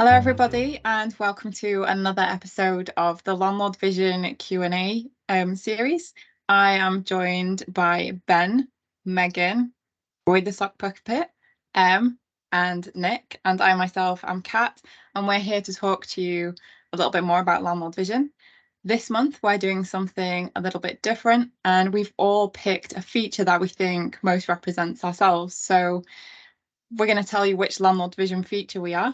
Hello everybody and welcome to another episode of the Landlord Vision Q&A series. I am joined by Ben, Megan, Roy the Sock Puppet, and Nick, and I myself am Kat, and we're here to talk to you a little bit more about Landlord Vision. This month we're doing something a little bit different, and we've all picked a feature that we think most represents ourselves. So we're going to tell you which Landlord Vision feature we are.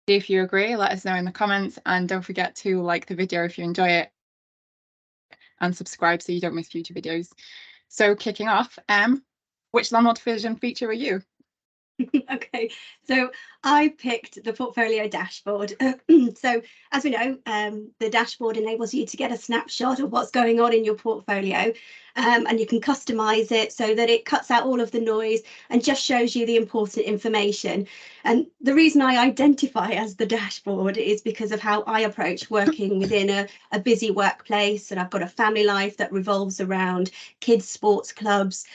If you agree, let us know in the comments, and don't forget to like the video if you enjoy it and subscribe so you don't miss future videos. So kicking off, which Landlord Vision feature are you? Okay, so I picked the portfolio dashboard. So as we know, the dashboard enables you to get a snapshot of what's going on in your portfolio, and you can customize it so that it cuts out all of the noise and just shows you the important information. And the reason I identify as the dashboard is because of how I approach working within a busy workplace, and I've got a family life that revolves around kids' sports clubs,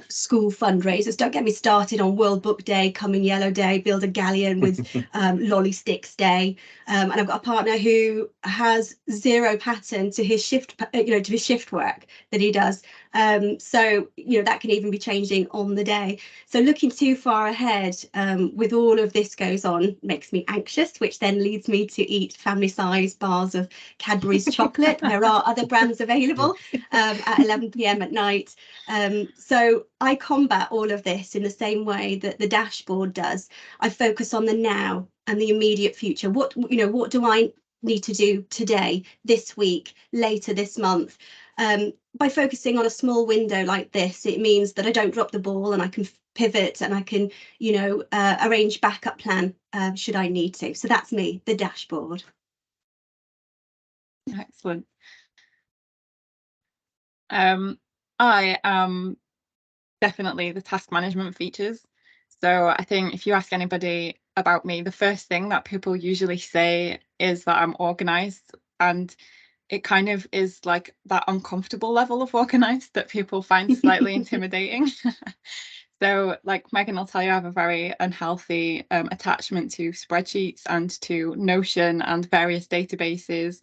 school fundraisers. Don't get me started on World Book Day, Come in Yellow Day, Build a Galleon with Lolly Sticks Day. And I've got a partner who has zero pattern to his shift, to his shift work that he does. So that can even be changing on the day. So looking too far ahead with all of this goes on makes me anxious, which then leads me to eat family size bars of Cadbury's chocolate. There are other brands available at 11 p.m. at night. So I combat all of this in the same way that the dashboard does. I focus on the now and the immediate future. What do I need to do today, this week, later this month? By focusing on a small window like this, it means that I don't drop the ball and I can pivot and I can, arrange backup plan should I need to. So that's me, the dashboard. Excellent. I am definitely the task management features. So I think if you ask anybody about me, the first thing that people usually say is that I'm organized, and it kind of is like that uncomfortable level of organized that people find slightly intimidating. So like Megan will tell you, I have a very unhealthy attachment to spreadsheets and to Notion and various databases.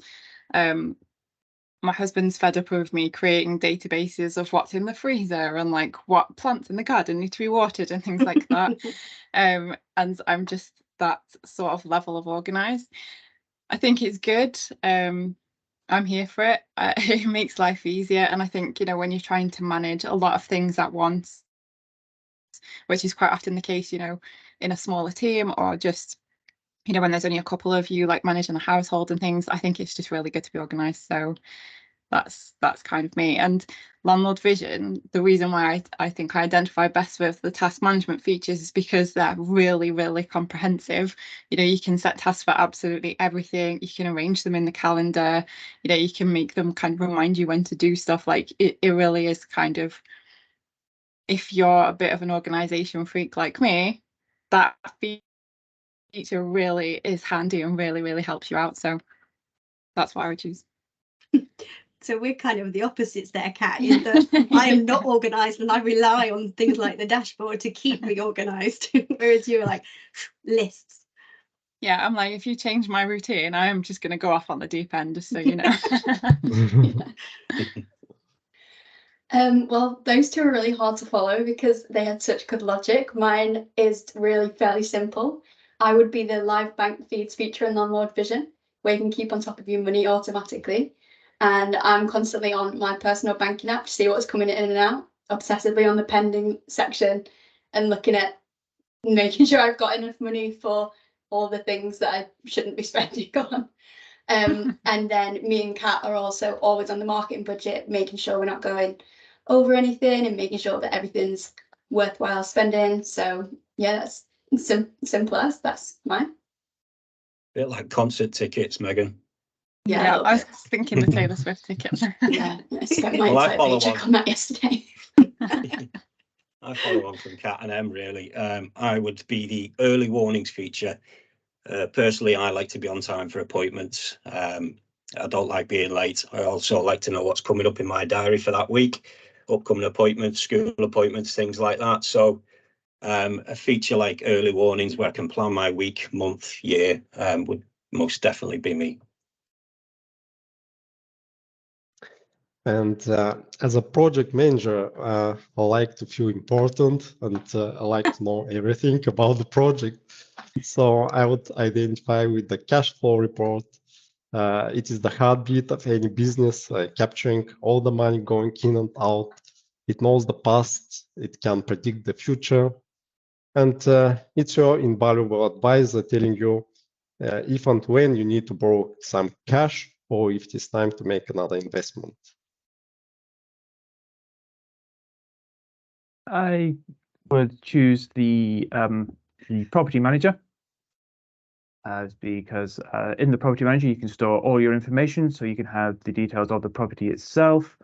My husband's fed up with me creating databases of what's in the freezer and like what plants in the garden need to be watered and things like that. And I'm just that sort of level of organized. I think it's good. I'm here for it. It makes life easier. And I think, when you're trying to manage a lot of things at once, which is quite often the case, in a smaller team, or just, when there's only a couple of you like managing a household and things, I think it's just really good to be organized. So that's kind of me. And Landlord Vision, the reason why I think I identify best with the task management features is because they're really, really comprehensive. You can set tasks for absolutely everything. You can arrange them in the calendar. You can make them kind of remind you when to do stuff. Like it really is kind of, if you're a bit of an organization freak like me, that feature really is handy and really, really helps you out. So that's what I would choose. So we're kind of the opposites there, Kat, in that I am not organised and I rely on things like the dashboard to keep me organised, whereas you're like, lists. Yeah, I'm like, if you change my routine, I am just going to go off on the deep end, just so you know. Well, those two are really hard to follow because they had such good logic. Mine is really fairly simple. I would be the live bank feeds feature in Landlord Vision, where you can keep on top of your money automatically. And I'm constantly on my personal banking app to see what's coming in and out, obsessively on the pending section and looking at making sure I've got enough money for all the things that I shouldn't be spending on. And then me and Kat are also always on the marketing budget, making sure we're not going over anything and making sure that everything's worthwhile spending. So yeah, that's simple as that's mine. A bit like concert tickets, Megan. Yeah, I was thinking the Taylor Swift ticket. Yeah, I spent my entire paycheck on that yesterday. I follow on from Kat and Em, really. I would be the early warnings feature. Personally, I like to be on time for appointments. I don't like being late. I also like to know what's coming up in my diary for that week, upcoming appointments, school appointments, things like that. So A feature like early warnings where I can plan my week, month, year would most definitely be me. And as a project manager, I like to feel important, and I like to know everything about the project. So I would identify with the cash flow report. It is the heartbeat of any business, capturing all the money going in and out. It knows the past, it can predict the future, and it's your invaluable advisor telling you if and when you need to borrow some cash or if it is time to make another investment. I would choose the property manager, because in the property manager you can store all your information, so you can have the details of the property itself,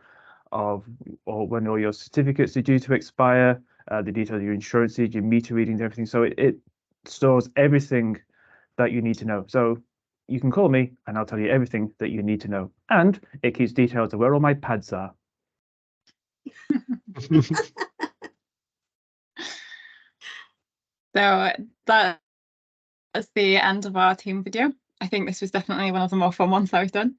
or when all your certificates are due to expire, the details of your insurances, your meter readings, everything. So it stores everything that you need to know. So you can call me and I'll tell you everything that you need to know. And it keeps details of where all my pads are. So that's the end of our team video. I think this was definitely one of the more fun ones that we've done.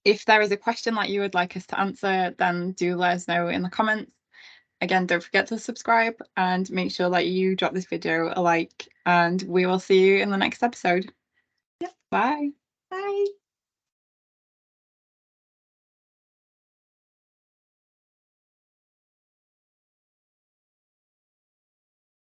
If there is a question that you would like us to answer, then do let us know in the comments. Again, don't forget to subscribe and make sure that you drop this video a like, and we will see you in the next episode. Yep. Bye. Bye.